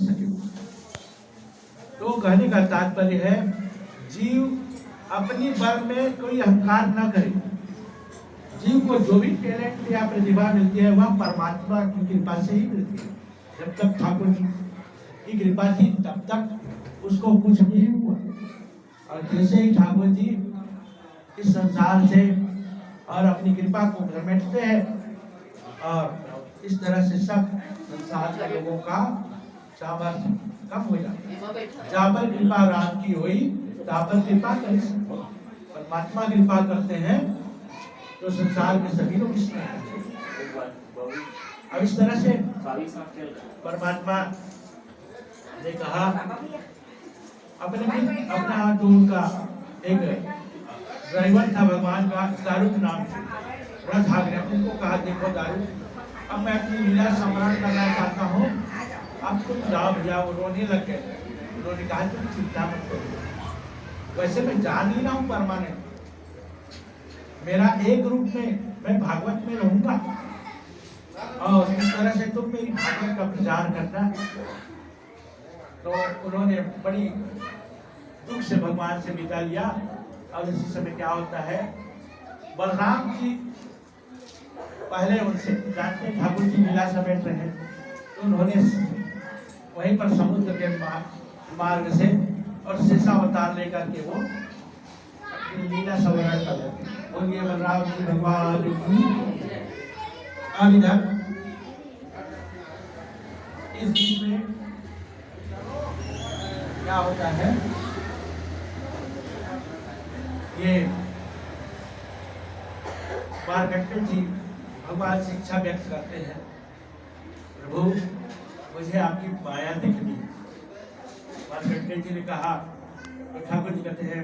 सके। तो कहने का तात्पर्य है, जीव अपनी बल में कोई अहंकार न करे। जीव को जो भी टैलेंट या प्रतिभा मिलती है वह परमात्मा की कृपा से ही मिलती है। जब तक ठाकुर जी की कृपा थी तब तक उसको कुछ नहीं हुआ, और जैसे ही ठाकुर जी इस संसार से और अपनी कृपा को समेटते हैं, और इस तरह से सब संसार के लोगों का सामर्थ्य कम हो जाता है। जहाँ पर कृपा राम की हुई तहाँ पर कृपा कर परमात्मा कृपा करते हैं तो संसार के सभी लोग इसमें। अब इस तरह से परमात्मा ने कहा अपना जो उनका एक ड्राइवर था भगवान का, दारूक नाम रथ आज्ञा, उनको कहा देखो दारू, अब मैं अपनी लीला सम्मान करना चाहता हूँ, अब तुम जाओ भैया। वो रोने लग गए। उन्होंने कहा तुम चिंता मत करो, वैसे मैं जान ही रहा हूँ परमानेंट, मेरा एक रूप में मैं भागवत में रहूंगा, और इस तरह से तुम मेरी भागवत का प्रचार करना। तो उन्होंने बड़ी दुख से भगवान से विदा लिया। और इसी समय क्या होता है, बलराम जी पहले उनसे जानते ठाकुर जी लीला समेट रहे, तो उन्होंने वहीं पर समुद्र के मार्ग से और शेषावतार लेकर के वो अपनी लीला संवरण कर लेते। बोलिए बलराम जी भगवान की। अब इधर इस बीच में क्या होता है, ये मार्कंडेय जी भगवान से इच्छा व्यक्त करते हैं, प्रभु मुझे आपकी माया दिखनी है। मार्कंडेय जी ने कहा, ठाकुर जी कहते हैं